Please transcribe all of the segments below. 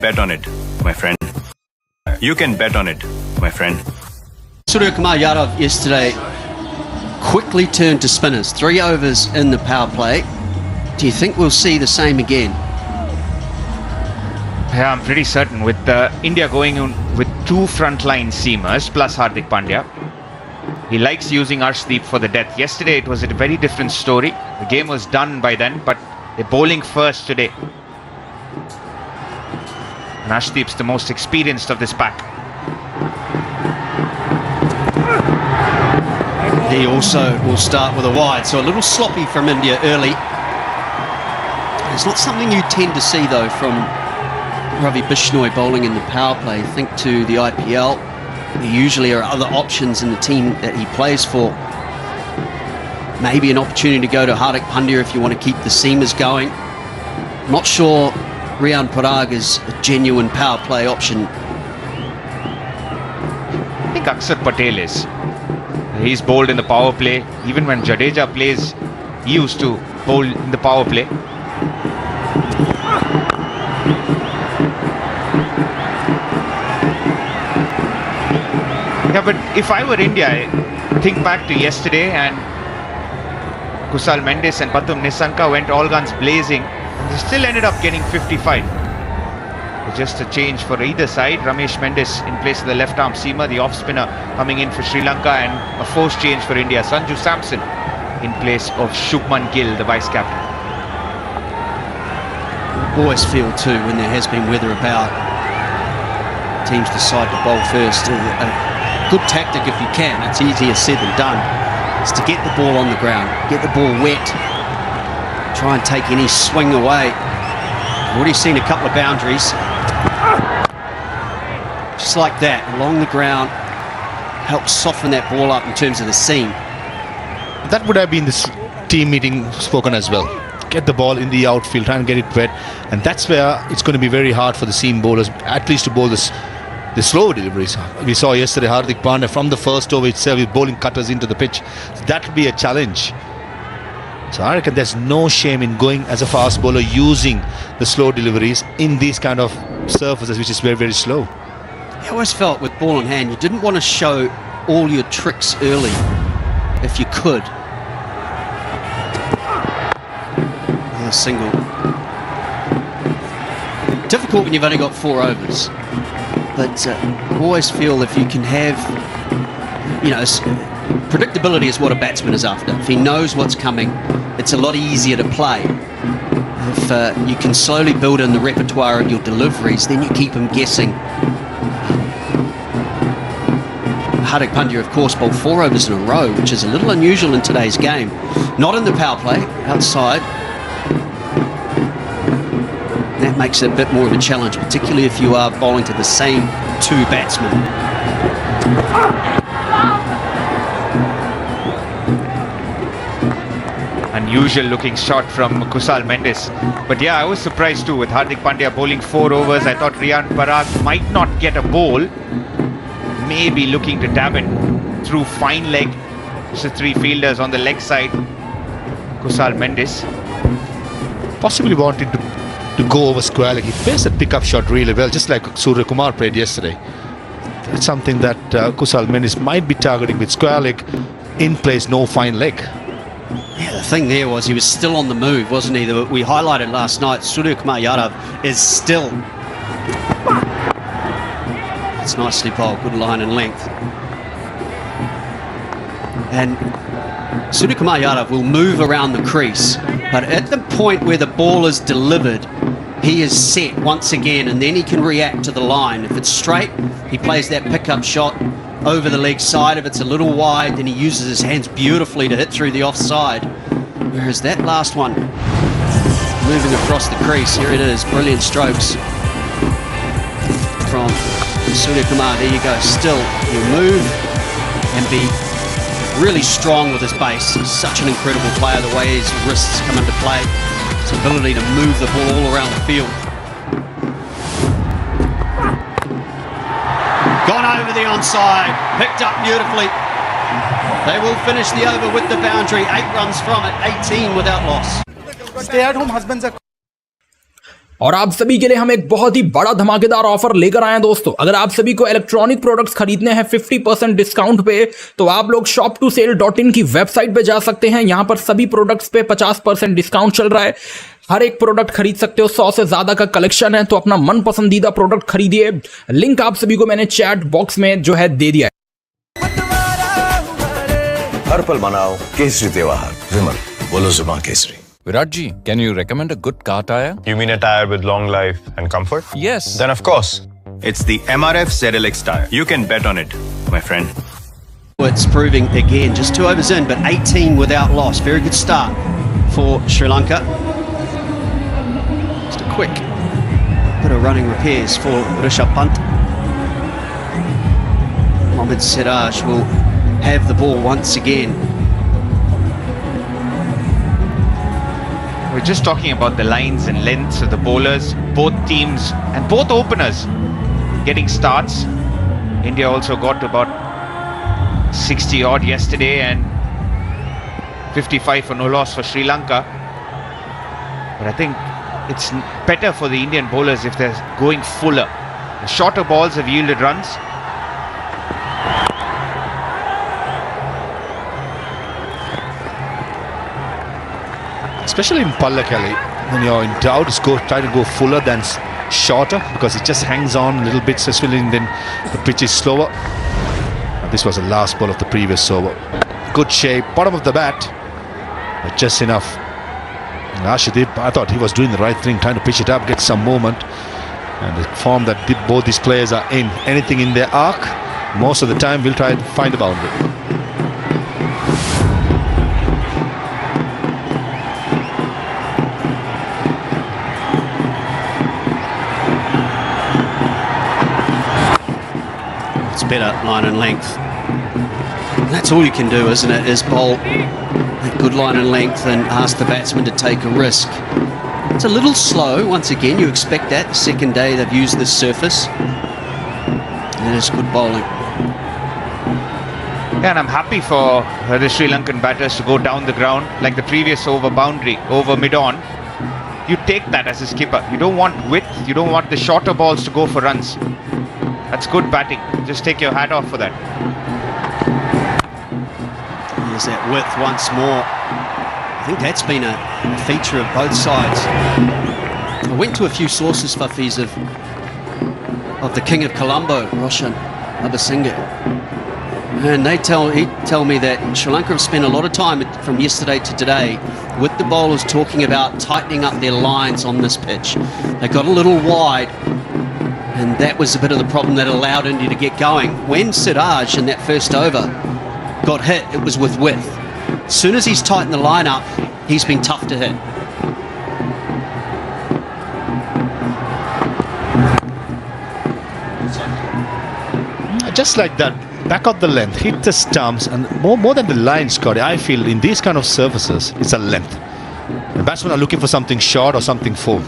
Bet on it, my friend. You can bet on it, my friend. Suryakumar Yadav yesterday quickly turned to spinners. 3 overs in the power play. Do you think we'll see the same again? Yeah, I'm pretty certain with India going on with 2 frontline seamers plus Hardik Pandya. He likes using Arshdeep for the death. Yesterday it was a very different story. The game was done by then, but they're bowling first today. And Arshdeep's the most experienced of this pack. He also will start with a wide, so a little sloppy from India early. It's not something you tend to see though from Ravi Bishnoi bowling in the power play. Think to the IPL. There usually are other options in the team that he plays for. Maybe an opportunity to go to Hardik Pandya if you want to keep the seamers going. Not sure Riyan Parag is a genuine power play option. I think Akshar Patel is. He's bowled in the power play. Even when Jadeja plays, he used to bowl in the power play. Yeah, but if I were India, I think back to yesterday and Kusal Mendes and Pathum Nissanka went all guns blazing and they still ended up getting 55. Just a change for either side. Ramesh Mendes in place of the left-arm seamer, the off-spinner coming in for Sri Lanka, and a forced change for India. Sanju Samson in place of Shubman Gill, the vice-captain. Always feel too when there has been weather about, teams decide to bowl first. A good tactic if you can, it's easier said than done, is to get the ball on the ground, get the ball wet, try and take any swing away. I've already seen a couple of boundaries. Just like that, along the ground, helps soften that ball up in terms of the seam. That would have been this team meeting spoken as well. Get the ball in the outfield, try and get it wet, and that's where it's going to be very hard for the seam bowlers, at least to bowl the slow deliveries. We saw yesterday Hardik Pandya from the first over itself with bowling cutters into the pitch. So that would be a challenge. So I reckon there's no shame in going as a fast bowler using the slow deliveries in these kind of surfaces, which is very, very slow. I always felt with ball in hand, you didn't want to show all your tricks early if you could. Another single. Difficult when you've only got 4 overs. But I always feel if you can have, predictability is what a batsman is after. If he knows what's coming, it's a lot easier to play. If you can slowly build in the repertoire of your deliveries, then you keep him guessing. Hardik Pandya, of course, bowled 4 overs in a row, which is a little unusual in today's game. Not in the power play, outside. That makes it a bit more of a challenge, particularly if you are bowling to the same 2 batsmen. Unusual looking shot from Kusal Mendes. But yeah, I was surprised too with Hardik Pandya bowling 4 overs. I thought Riyan Parag might not get a bowl. Maybe looking to dab it through fine leg. Just the 3 fielders on the leg side. Kusal Mendes. Possibly wanted to go over square leg. He faced that pickup shot really well, just like Suryakumar played yesterday. That's something that Kusal Mendes might be targeting with square leg in place, no fine leg. Yeah, the thing there was he was still on the move, wasn't he? We highlighted last night, Suryakumar Yadav is still. It's nicely bowled, good line and length. And Suryakumar Yadav will move around the crease, but at the point where the ball is delivered, he is set once again, and then he can react to the line. If it's straight, he plays that pickup shot over the leg side. If it's a little wide, then he uses his hands beautifully to hit through the offside. Whereas that last one, moving across the crease, here it is, brilliant strokes from Suryakumar. There you go, still he'll move and be really strong with his base. He's such an incredible player, the way his wrists come into play, his ability to move the ball all around the field. Gone over the onside, picked up beautifully. They will finish the over with the boundary, 8 runs from it, 18 without loss. Stay-at-home husbands are... और आप सभी के लिए हम एक बहुत ही बड़ा धमाकेदार ऑफर लेकर आए हैं दोस्तों। अगर आप सभी को इलेक्ट्रॉनिक प्रोडक्ट्स खरीदने हैं 50% डिस्काउंट पे, तो आप लोग shop2sale.in की वेबसाइट पे जा सकते हैं। यहां पर सभी प्रोडक्ट्स पे 50% डिस्काउंट चल रहा है। हर एक प्रोडक्ट खरीद सकते हो, 100 से ज्यादा का कलेक्शन है, तो अपना मन पसंदीदा प्रोडक्ट खरीदिए। लिंक आप सभी को मैंने चैट बॉक्स में जो है दे दिया है। हर पल मनाओ केसरी त्योहार, विमल बोलो जुबान Kesari. Virat ji, can you recommend a good car tire? You mean a tire with long life and comfort? Yes. Then of course, it's the MRF ZLX tire. You can bet on it, my friend. It's proving again, just 2 overs in, but 18 without loss. Very good start for Sri Lanka. Just a quick bit of running repairs for Rishabh Pant. Mohammad Siraj will have the ball once again. We're just talking about the lines and lengths of the bowlers, both teams and both openers getting starts. India also got about 60 odd yesterday and 55 for no loss for Sri Lanka. But I think it's better for the Indian bowlers if they're going fuller. The shorter balls have yielded runs. Especially in Pallakali, when you're in doubt, try to go fuller than shorter, because it just hangs on a little bit, especially then the pitch is slower. And this was the last ball of the previous over. Good shape, bottom of the bat, but just enough. And Arshdeep, I thought he was doing the right thing, trying to pitch it up, get some movement. And the form that both these players are in, anything in their arc, most of the time we'll try to find a boundary. Better line and length. And that's all you can do, isn't it? Is bowl a good line and length and ask the batsman to take a risk. It's a little slow. Once again, you expect that. The second day they've used this surface. And it is good bowling. Yeah, and I'm happy for the Sri Lankan batters to go down the ground like the previous over boundary, over mid-on. You take that as a skipper. You don't want width. You don't want the shorter balls to go for runs. That's good batting. Just take your hat off for that. There's that width once more. I think that's been a feature of both sides. I went to a few sources, Fuffies, of the King of Colombo, Roshan Abasinghe. And he'd tell me that Sri Lanka have spent a lot of time from yesterday to today with the bowlers talking about tightening up their lines on this pitch. They got a little wide, and that was a bit of the problem that allowed India to get going. When Siraj in that first over got hit, it was with width. As soon as he's tightened the line up, he's been tough to hit. Just like that, back of the length, hit the stumps, and more than the line, Scotty, I feel in these kind of surfaces, it's a length. The batsmen are looking for something short or something full.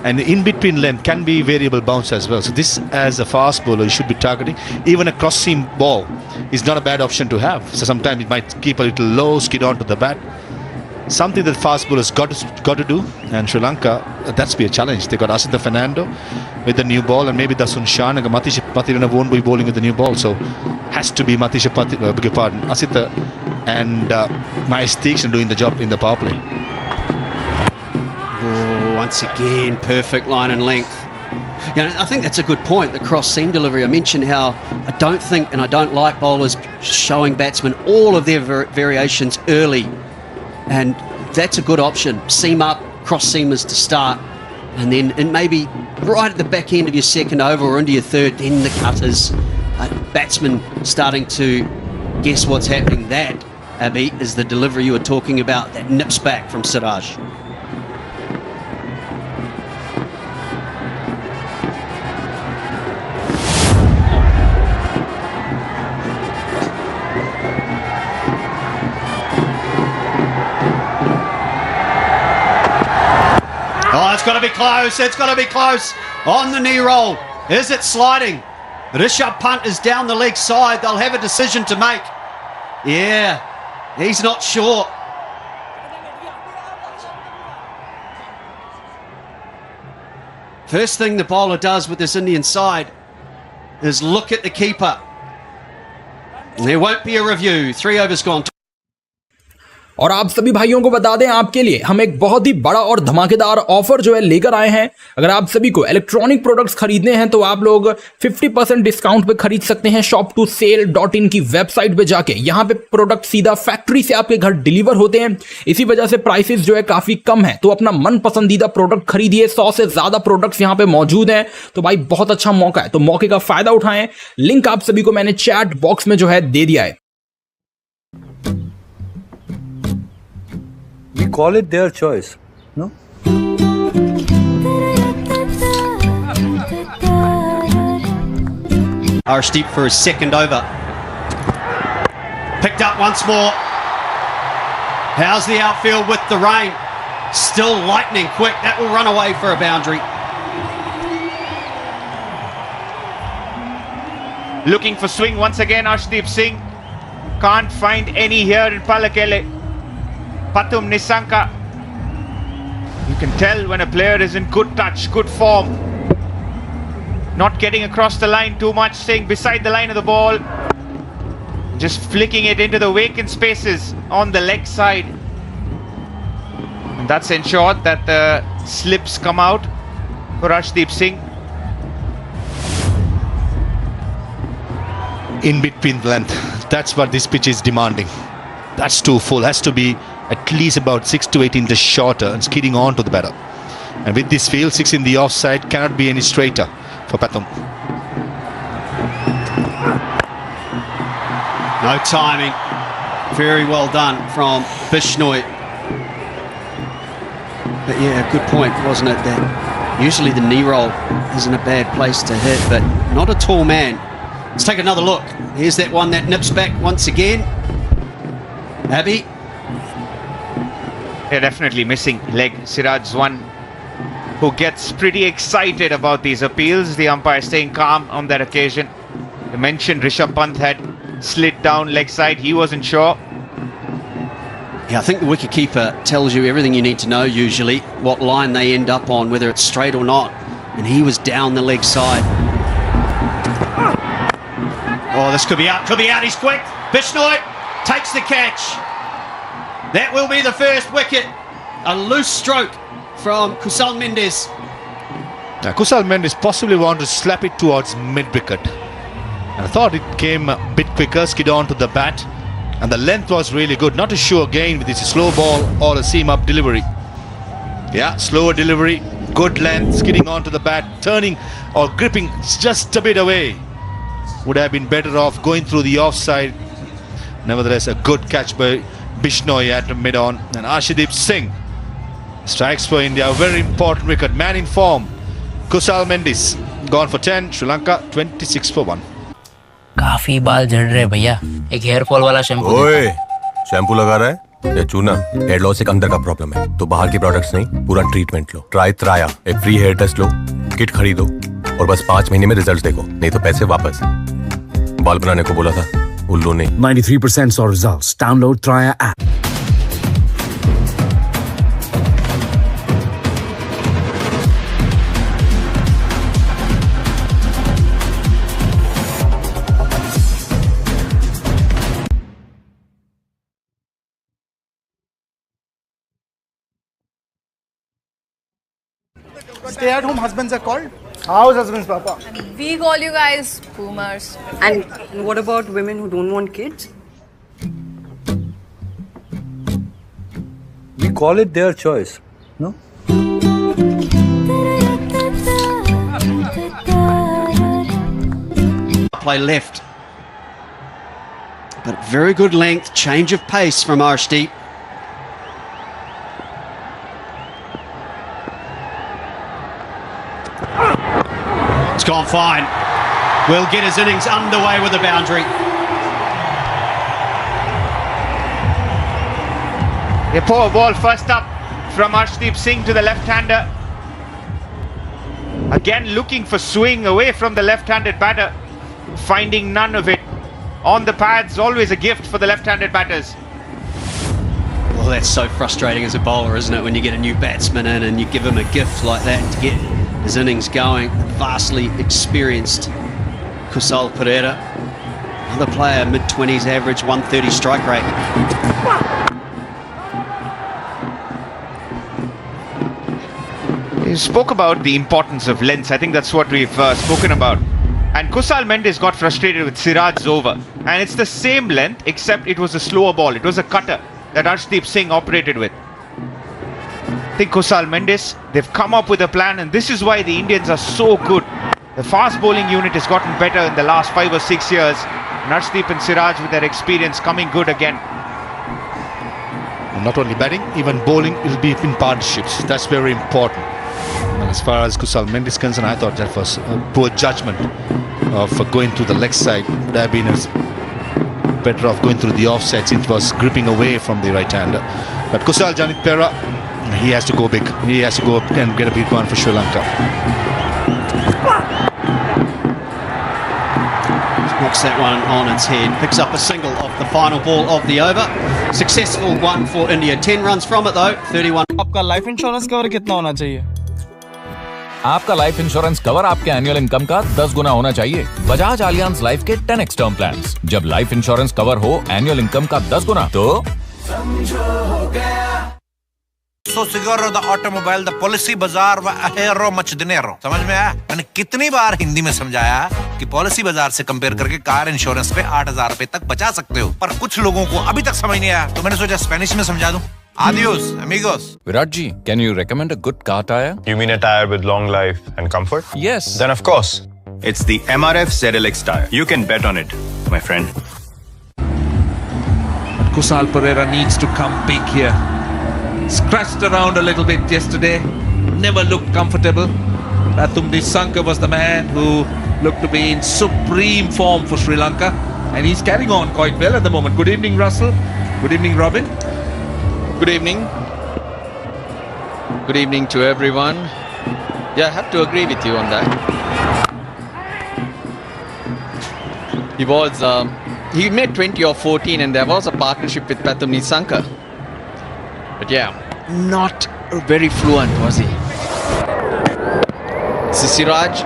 And in between length can be variable bounce as well. So this, as a fast bowler, you should be targeting. Even a cross seam ball is not a bad option to have. So sometimes it might keep a little low, skid onto the bat. Something that fast bowlers got to do. And Sri Lanka, that's be a challenge. They got Asitha Fernando with the new ball, and maybe Dasun Shan and Matisha Patirana won't be bowling with the new ball. So has to be Matisha Asitha and Mahesh Theekshana doing the job in the power play. Once again, perfect line and length. You know, I think that's a good point, the cross seam delivery. I mentioned how I don't think and I don't like bowlers showing batsmen all of their variations early. And that's a good option. Seam up, cross seamers to start. And then maybe right at the back end of your second over or into your third, then the cutters. Batsmen starting to guess what's happening. That, Abhi, is the delivery you were talking about, that nips back from Siraj. Oh, it's got to be close. It's got to be close. On the knee roll. Is it sliding? Rishabh Pant is down the leg side. They'll have a decision to make. Yeah, he's not sure. First thing the bowler does with this Indian side is look at the keeper. And there won't be a review. 3 overs gone. और आप सभी भाइयों को बता दें, आपके लिए हम एक बहुत ही बड़ा और धमाकेदार ऑफर जो है लेकर आए हैं। अगर आप सभी को इलेक्ट्रॉनिक प्रोडक्ट्स खरीदने हैं तो आप लोग 50% डिस्काउंट पे खरीद सकते हैं shop2sale.in की वेबसाइट पे जाके। यहाँ पे प्रोडक्ट सीधा फैक्ट्री से आपके घर डिलीवर होते हैं, इसी वजह से प्राइसेस जो है काफी कम है। तो अपना मन पसंदीदा प्रोडक्ट खरीदिए। 100 से ज्यादा प्रोडक्ट्स यहाँ पे मौजूद हैं, तो भाई बहुत अच्छा मौका है, तो मौके का फायदा उठाएं। लिंक आप सभी को मैंने चैट बॉक्स में जो है दे दिया है। We call it their choice, no? Arshdeep for his second over. Picked up once more. How's the outfield with the rain? Still lightning quick. That will run away for a boundary. Looking for swing once again, Arshdeep Singh. Can't find any here in Palakele. Pathum Nissanka. You can tell when a player is in good touch, good form. Not getting across the line too much, staying beside the line of the ball. Just flicking it into the vacant spaces on the leg side. And that's ensured that the slips come out for Arshdeep Singh. In between length, that's what this pitch is demanding. That's too full, has to be at least about 6 to 8 inches shorter and skidding on to the batter. And with this field, 6 in the offside cannot be any straighter for Pathum. No timing. Very well done from Bishnoi. But yeah, good point, wasn't it? That usually the knee roll isn't a bad place to hit, but not a tall man. Let's take another look. Here's that one that nips back once again. Abby. They're definitely missing leg. Siraj's one who gets pretty excited about these appeals. The umpire staying calm on that occasion. You mentioned Rishabh Pant had slid down leg side. He wasn't sure. Yeah, I think the wicketkeeper tells you everything you need to know usually, what line they end up on, whether it's straight or not. And he was down the leg side. Oh, this could be out, he's quick. Bishnoi takes the catch. That will be the first wicket. A loose stroke from Kusal Mendes. Now, Kusal Mendes possibly wanted to slap it towards mid-wicket. And I thought it came a bit quicker, skid on to the bat. And the length was really good. Not too sure again with this slow ball or a seam-up delivery. Yeah, slower delivery, good length, skidding onto the bat, turning or gripping just a bit away. Would have been better off going through the offside. Nevertheless, a good catch by Bishnoi at mid-on. And Arshdeep Singh strikes for India. A very important wicket. Man in form. Kusal Mendes gone for 10. Sri Lanka 26 for 1. काफी बाल झड़ रहे भैया, एक hair fall वाला shampoo. ओए, shampoo लगा रहा है या चूना? हेयर लॉस एक अंदर का प्रॉब्लम है, तो बाहर के प्रोडक्ट्स नहीं, पूरा ट्रीटमेंट लो। ट्राई त्राया, एक फ्री हेयर टेस्ट लो, किट खरीदो और बस 5 महीने में रिजल्ट्स देखो, नहीं तो पैसे वापस। बाल बनाने को बोला था, उल्लू ने। 93% saw results. Download Traya app. Stay-at-home husbands are called house husbands, Papa. We call you guys boomers. And what about women who don't want kids? We call it their choice, no? Play left. But very good length, change of pace from Arshdeep. It's gone fine. Will get his innings underway with a boundary. A poor ball first up from Arshdeep Singh to the left-hander. Again looking for swing away from the left-handed batter. Finding none of it. On the pads, always a gift for the left-handed batters. Well, that's so frustrating as a bowler, isn't it? When you get a new batsman in and you give him a gift like that to get his innings going. Vastly experienced Kusal Perera. Another player, mid-20s average, 130 strike rate. You spoke about the importance of lengths. I think that's what we've spoken about. And Kusal Mendes got frustrated with Siraj's over. And it's the same length, except it was a slower ball. It was a cutter that Arshdeep Singh operated with. I think Kusal Mendes, they've come up with a plan, and this is why the Indians are so good. The fast bowling unit has gotten better in the last 5 or 6 years. And Arshdeep and Siraj, with their experience, coming good again. And not only batting, even bowling will be in partnerships. That's very important. And as far as Kusal Mendes is concerned, I thought that was a poor judgment for going through the leg side. Would have been better off going through the offside since it was gripping away from the right-hander. But Kusal Janit Perera, he has to go big. He has to go and get a big one for Sri Lanka. Knocks that one on its head. Picks up a single off the final ball of the over. Successful one for India. 10 runs from it though. 31. आपका life insurance cover कितना होना चाहिए? आपका life insurance cover आपके annual income का 10 गुना होना चाहिए। Bajaj Allianz life के 10x टर्म प्लान्स। जब लाइफ इंश्योरेंस कवर हो एनुअल इनकम का 10 गुना तो समझो हो गया। So seguro the automobile, the policy bazaar व ahero much dinero। समझ में आया? मैंने कितनी बार हिंदी में समझाया कि पॉलिसी बाजार से कंपेयर करके कार इंश्योरेंस पे 8,000 रुपए तक बचा सकते हो, पर कुछ लोगों को अभी तक समझ नहीं आया, तो मैंने सोचा स्पेनिश में समझा दूं। Adios, amigos. Virat ji, can you recommend a good car tire? You mean a tire with long life and comfort? Yes. Then of course, it's the MRF ZLX tire. You can bet on it, my friend. Kusal Perera needs to come big here. Scratched around a little bit yesterday, never looked comfortable. Pathum Nissanka was the man who looked to be in supreme form for Sri Lanka, and he's carrying on quite well at the moment. Good evening, Russell. Good evening, Robin. Good evening. Good evening to everyone. Yeah, I have to agree with you on that. He made 20 or 14 and there was a partnership with Pathum Nissanka. But yeah, not very fluent, was he? This is Siraj.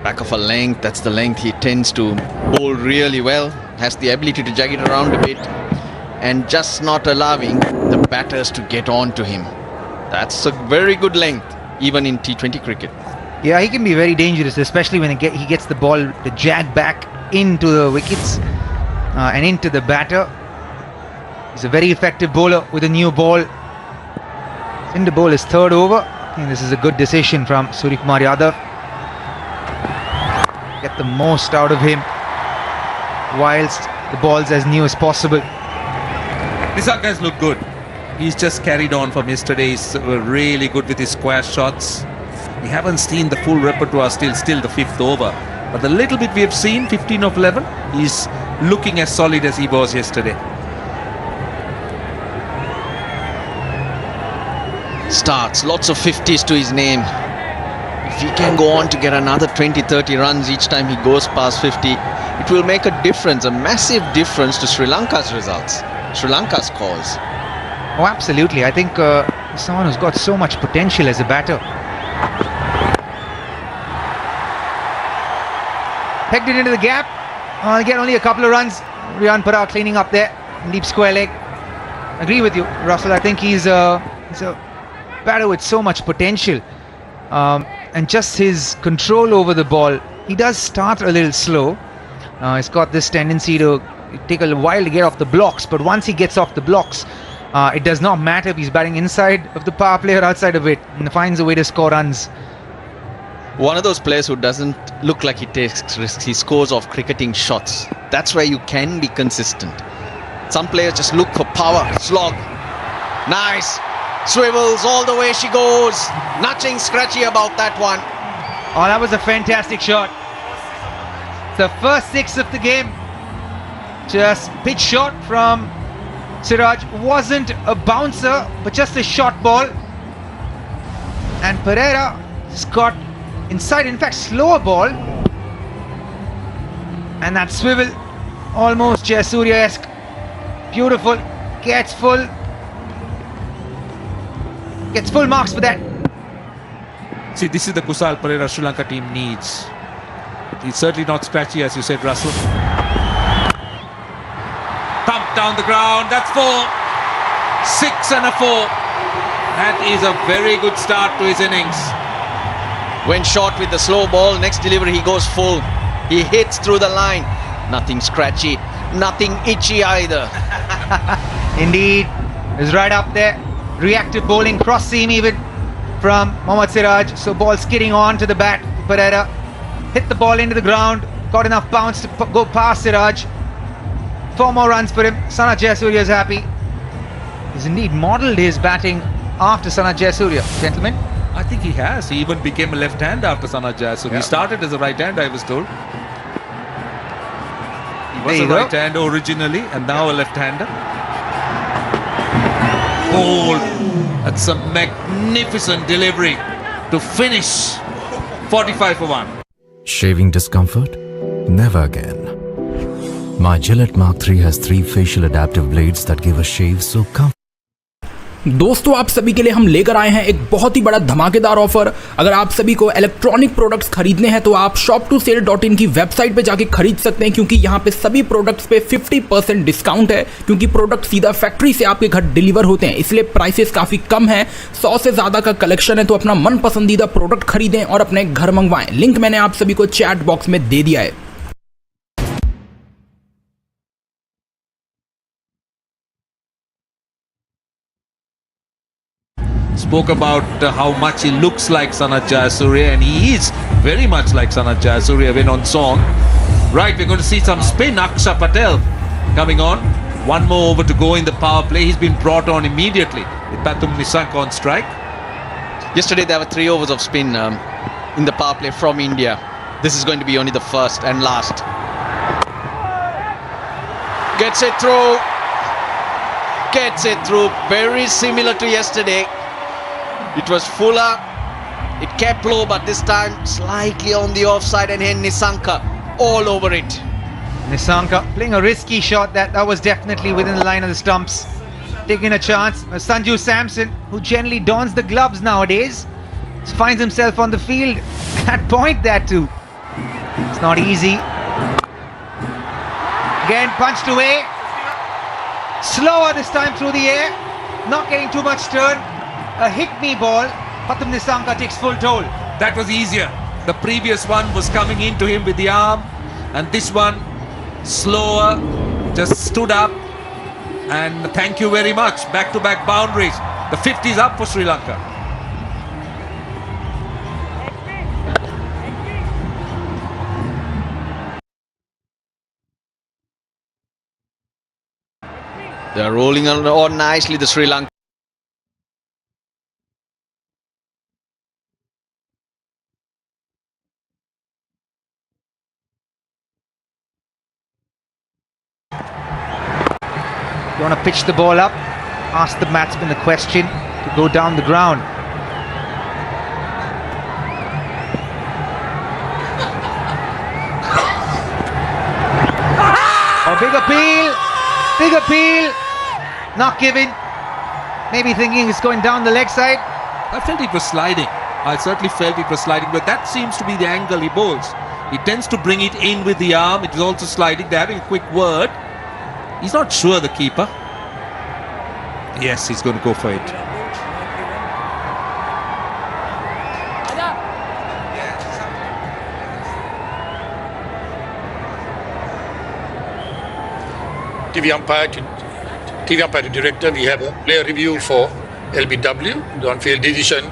Back of a length, that's the length he tends to bowl really well. Has the ability to jug it around a bit and just not allowing the batters to get on to him. That's a very good length, even in T20 cricket. Yeah, he can be very dangerous, especially when he gets the ball to jag back into the wickets and into the batter. He's a very effective bowler with a new ball. In the ball is third over. I think this is a good decision from Suryakumar Yadav. Get the most out of him whilst the ball's as new as possible. Nissanka has looked good. He's just carried on from yesterday. He's really good with his square shots. We haven't seen the full repertoire still the fifth over. But the little bit we have seen, 15 of 11, he's looking as solid as he was yesterday. Starts, lots of 50s to his name. If he can go on to get another 20-30 runs each time he goes past 50, it will make a difference, a massive difference to Sri Lanka's results, Sri Lanka's cause. Oh, absolutely. I think someone who's got so much potential as a batter. Pegged it into the gap. Get only a couple of runs. Riyan Parag cleaning up there. Deep square leg. Agree with you, Russell. I think he's a batter with so much potential. And just his control over the ball. He does start a little slow. He's got this tendency to take a while to get off the blocks. But once he gets off the blocks, it does not matter if he's batting inside of the power play or outside of it, and finds a way to score runs. One of those players who doesn't look like he takes risks. He scores off cricketing shots. That's where you can be consistent. Some players just look for power, slog. Nice. Swivels all the way she goes. Nothing scratchy about that one. Oh, that was a fantastic shot. The first 6 of the game. Just pitch shot from Siraj. Wasn't a bouncer, but just a short ball. And Perera has got inside, in fact, slower ball. And that swivel, almost Jayasuriya-esque. Beautiful. Gets full. Gets full marks for that. See, this is the Kusal Perera Sri Lanka team needs. He's certainly not scratchy, as you said, Russell. Thump down the ground. That's 4. 6 and a 4. That is a very good start to his innings. Went short with the slow ball. Next delivery, he goes full. He hits through the line. Nothing scratchy. Nothing itchy either. Indeed. Is right up there. Reactive bowling, cross seam even from Mohammad Siraj. So ball skidding on to the bat. Perera hit the ball into the ground. Got enough bounce to go past Siraj. 4 more runs for him. Sanat Jayasuriya is happy. He's indeed modelled his batting after Sanat Jayasuriya, gentlemen. I think he has. He even became a left-hander after Sanat Jayasuriya. Yeah. He started as a right-hander, I was told. He was There a you go. right-hander originally and now a left-hander. Ball. That's a magnificent delivery to finish 45 for 1. Shaving discomfort? Never again. My Gillette Mark III has 3 facial adaptive blades that give a shave so comfortable. दोस्तों आप सभी के लिए हम लेकर आए हैं एक बहुत ही बड़ा धमाकेदार ऑफर। अगर आप सभी को इलेक्ट्रॉनिक प्रोडक्ट्स खरीदने हैं तो आप shop2sale.in की वेबसाइट पे जाके खरीद सकते हैं, क्योंकि यहाँ पे सभी प्रोडक्ट्स पे 50% डिस्काउंट है, क्योंकि प्रोडक्ट सीधा फैक्ट्री से आपके घर डिलीवर होते हैं, इसलिए प्राइसेस काफ़ी कम है। 100 से ज़्यादा का कलेक्शन है, तो अपना मन पसंदीदा प्रोडक्ट खरीदें और अपने घर मंगवाएं। लिंक मैंने आप सभी को चैट बॉक्स में दे दिया है। Spoke about how much he looks like Sanat Jayasuriya, and he is very much like Sanat Jayasuriya when on song. Right, we're going to see some spin. Aksha Patel coming on. One more over to go in the power play. He's been brought on immediately with Pathum Nissanka on strike. Yesterday there were 3 overs of spin in the power play from India. This is going to be only the first and last. Gets it through. Gets it through. Very similar to yesterday. It was fuller, it kept low, but this time slightly on the offside, and then Nissanka all over it. Nissanka playing a risky shot. That was definitely within the line of the stumps. Taking a chance. Sanju Samson, who generally dons the gloves nowadays, finds himself on the field at point there too. It's not easy. Again punched away. Slower this time through the air. Not getting too much turn. A hit-me ball. Pathum Nissanka takes full toll. That was easier. The previous one was coming into him with the arm, and this one slower, just stood up, and thank you very much. Back-to-back boundaries. The 50 is up for Sri Lanka. They are rolling on nicely, the Sri Lanka. You want to pitch the ball up, ask the batsman the question to go down the ground. Oh, big appeal, not given. Maybe thinking it's going down the leg side. I felt it was sliding. I certainly felt it was sliding, but that seems to be the angle he bowls. He tends to bring it in with the arm. It is also sliding. They're having a quick word. He's not sure, the keeper. Yes, he's going to go for it. TV umpire to director, we have a player review for LBW. The on-field decision